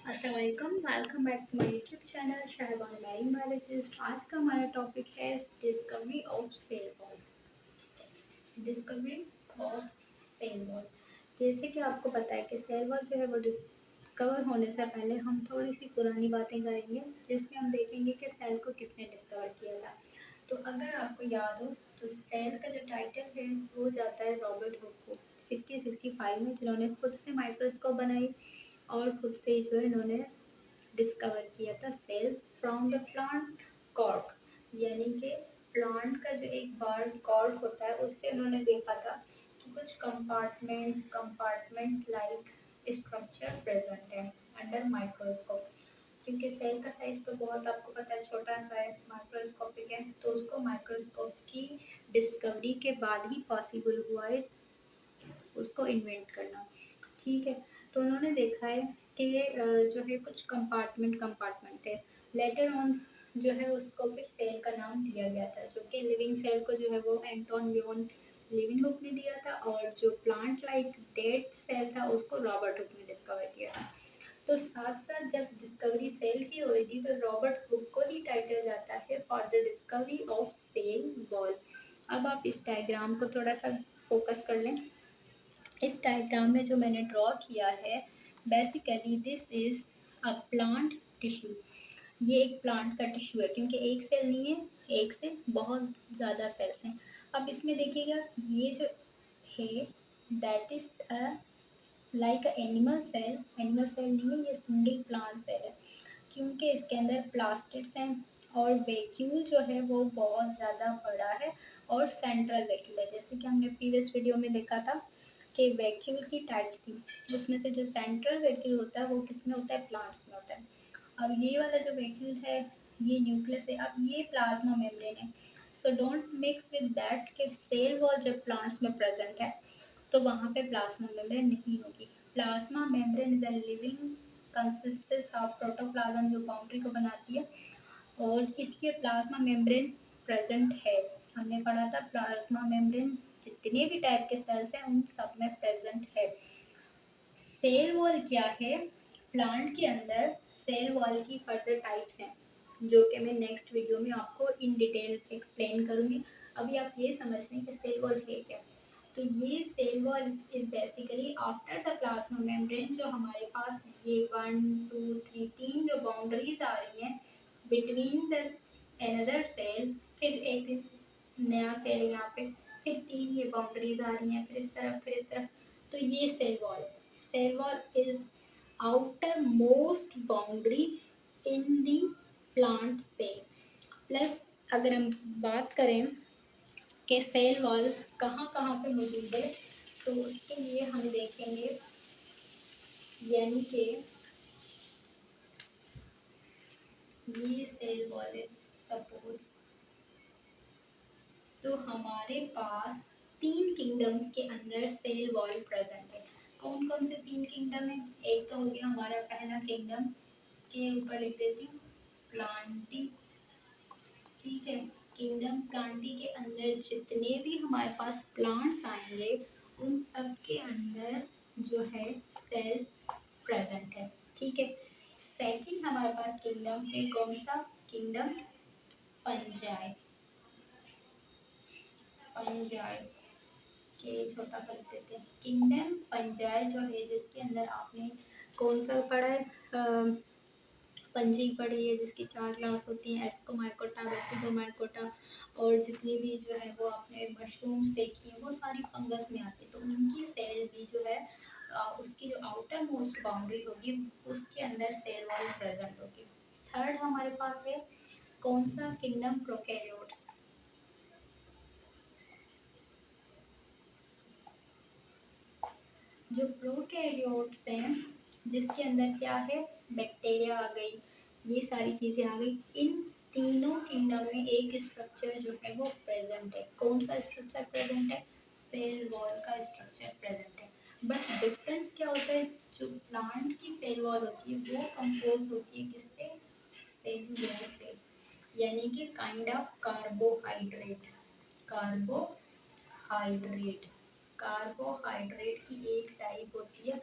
अस्सलाम वालेकुम, welcome back to my YouTube channel Shahban marine biologist. आज का हमारा टॉपिक है discovery of cell wall. Discovery of cell wall. जैसे कि आपको पता है कि सेल वॉल जो है वो डिस्कवर होने से पहले हम थोड़ी सी पुरानी बातें करेंगे, जिसमें हम देखेंगे कि सेल को किसने डिस्कवर किया था। तो अगर आपको याद हो तो सेल का जो टाइटल है वो जाता है रॉबर्ट हुक को 1665 में, जिन्होंने खुद से माइक्रोस्कोप बनाई और खुद से जो है इन्होंने डिस्कवर किया था cell from the plant cork. यानी कि प्लांट का जो एक बार कॉर्क होता है उससे उन्होंने देखा था कि कुछ कंपार्टमेंट्स लाइक स्ट्रक्चर प्रेजेंट है अंडर माइक्रोस्कोप। क्योंकि सेल का साइज तो बहुत आपको पता है छोटा सा है, माइक्रोस्कोपिक है, तो उसको माइक्रोस्कोप की डिस्कवरी के बाद ही पॉसिबल हुआ है उसको इन्वेंट करना। ठीक है, तो उन्होंने देखा है कि जो है कुछ कंपार्टमेंट थे। लेटर ऑन जो है उसको फिर सेल का नाम दिया गया था, जो कि लिविंग सेल को जो है वो एंटोन लियोन लिविंगहुक ने दिया था, और जो प्लांट लाइक डेड सेल था उसको रॉबर्ट हुक ने डिस्कवर किया था। तो साथ साथ जब डिस्कवरी सेल की हुई थी तो रॉबर्ट हुक को ही टाइटल जाता है for the discovery of cell wall. अब आप इस डायग्राम को थोड़ा सा फोकस कर लें। इस डायग्राम में जो मैंने ड्रॉ किया है, basically this is a plant tissue. ये एक प्लांट का टिश्यू है, क्योंकि एक सेल नहीं है, एक से बहुत ज़्यादा सेल्स हैं। अब इसमें देखिएगा, ये जो है that is like animal cell नहीं है, ये सिंगल प्लांट सेल है, क्योंकि इसके अंदर प्लास्टिड्स हैं और वैक्यूल जो है वो बहुत ज़्यादा बड़ा है और सेंट्रल वैक्यूल है। जैसे कि हमने प्रीवियस वीडियो में देखा था कि वैक्यूल की टाइप्स थी, उसमें से जो सेंट्रल वैक्यूल होता है वो किस में होता है, प्लांट्स में होता है। अब ये वाला जो वैक्यूल है ये न्यूक्लियस है, अब ये प्लाज्मा मेम्ब्रेन है। So don't mix with that कि सेल वॉल जब प्लांट्स में प्रेजेंट है तो वहाँ पे प्लाज्मा मेम्ब्रेन नहीं होगी। Plasma membrane is a living consistence of protoplasm, जो बाउंड्री को बनाती है, और इसलिए प्लाज्मा मेम्ब्रेन प्रेजेंट है। हमने पढ़ा था प्लाज्मा मेम्ब्रेन जितने भी टाइप के सेल्स हैं उन सब में प्रेजेंट है। सेल वॉल क्या है? प्लांट के अंदर सेल वॉल की फर्दर टाइप्स हैं, जो कि मैं नेक्स्ट वीडियो में आपको इन डिटेल एक्सप्लेन करूँगी। अभी आप ये समझ लें कि सेल वॉल है क्या। तो ये cell wall is basically after the plasma membrane, जो हमारे पास ये 1 2 3 तीन जो बाउंड्रीज आ रही हैं बिटवीन द एनदर सेल, फिर एक नया सेल यहाँ पे, फिर तीन ये बाउंड्रीज आ रही हैं, फिर इस तरफ फिर इस तरफ। तो ये cell wall is outer most boundary in the plant cell. Plus अगर हम बात करें कि सेल वॉल कहाँ कहाँ पे मौजूद है, तो उसके लिए हम देखेंगे, यानी कि ये सेल वॉल है सपोज, तो हमारे पास तीन किंगडम्स के अंदर सेल वॉल प्रेजेंट है। कौन कौन से तीन किंगडम है? एक तो हो गया हमारा पहला किंगडम, के ऊपर लिख देती हूँ प्लांटी। ठीक है, किंगडम प्लांटी के अंदर जितने भी हमारे पास प्लांट्स आएंगे उन सब के अंदर जो है सेल प्रेजेंट है। ठीक है, सेकंड हमारे पास किंगडम है, कौन सा? किंगडम पंजाई। पंजाई के छोटा सा लिख देते हैं, किंगडम पंजाई जो है, जिसके अंदर आपने कौन सा पढ़ा है? पंजी पढ़ी है, जिसकी चार क्लास होती हैं, एस्कोमाइकोटा, वेसिकोमाइकोटा, और जितनी भी जो है वो आपने मशरूम्स देखी है वो सारी फंगस में आती है। तो उनकी सेल भी जो है उसकी जो आउटर मोस्ट बाउंड्री होगी उसके अंदर सेल वॉल प्रेजेंट होगी। थर्ड हमारे पास है कौन सा? Kingdom prokaryotes. जो प्रोकैरियोट्स हैं जिसके अंदर क्या है, बैक्टीरिया आ गई, ये सारी चीज़ें आ गई। इन तीनों किंगडम में एक स्ट्रक्चर जो है वो प्रेजेंट है। कौन सा स्ट्रक्चर प्रेजेंट है? सेल वॉल का स्ट्रक्चर प्रेजेंट है। बट डिफरेंस क्या होता है? जो प्लांट की सेल वॉल होती है वो कंपोज होती है किससे? सेल्यूलोज से, यानी कि kind of carbohydrate. Carbohydrate carbohydrate की एक टाइप होती है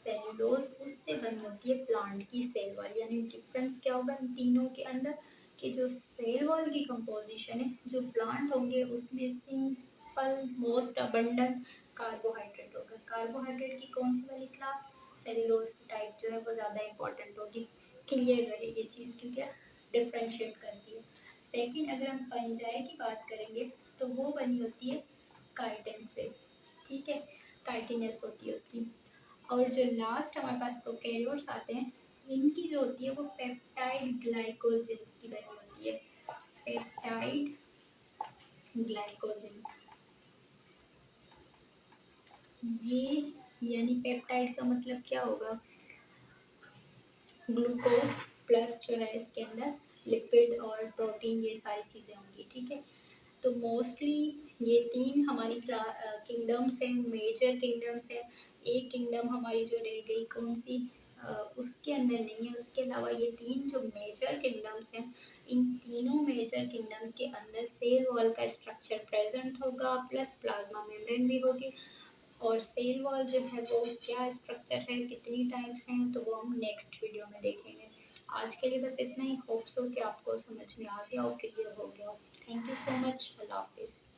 सेल्यूलोज उससे बनी होती है प्लांट की सेल वॉल। यानी डिफरेंस क्या होगा इन तीनों के अंदर कि जो सेल वॉल की कंपोजिशन है, जो प्लांट होंगे उसमें सिंपल मोस्ट अबंडेंट कार्बोहाइड्रेट होगा। कार्बोहाइड्रेट की कौन सी वाली क्लास, सेल्यूलोज की टाइप जो है वो ज़्यादा इंपॉर्टेंट होगी। क्लियर रहे ये चीज़ क्योंकि डिफ्रेंशिएट करती है। सेकंड अगर हम पंजाए की बात करेंगे तो वो बनी होती है काइटिन से, ठीक है, काइटिनस होती है उसकी। और जो लास्ट हमारे पास प्रोकैरियोट्स आते हैं, इनकी जो होती है वो पेप्टाइड ग्लाइकोजन की बनी होती है। पेप्टाइड ग्लाइकोजन, ये यानी पेप्टाइड का मतलब क्या होगा, ग्लूकोज प्लस जो है इसके अंदर लिपिड और प्रोटीन, ये सारी चीज़ें होंगी, ठीक है। तो मोस्टली ये तीन हमारी किंगडम्स हैं, मेजर किंगडम्स हैं। एक किंगडम हमारी जो रह गई कौन सी, उसके अंदर नहीं है। उसके अलावा ये तीन जो मेजर किंगडम्स हैं, इन तीनों मेजर किंगडम्स के अंदर सेल वॉल का स्ट्रक्चर प्रेजेंट होगा, प्लस प्लाज्मा मेम्ब्रेन भी होगी। और सेल वॉल जो है वो क्या स्ट्रक्चर है, कितनी टाइप्स हैं, तो वो हम नेक्स्ट वीडियो में देखेंगे। आज के लिए बस इतना ही। होप्स हो कि आपको समझ में आ गया हो, क्लियर हो गया हो। Thank you so much. अल्लाह हाफिज़।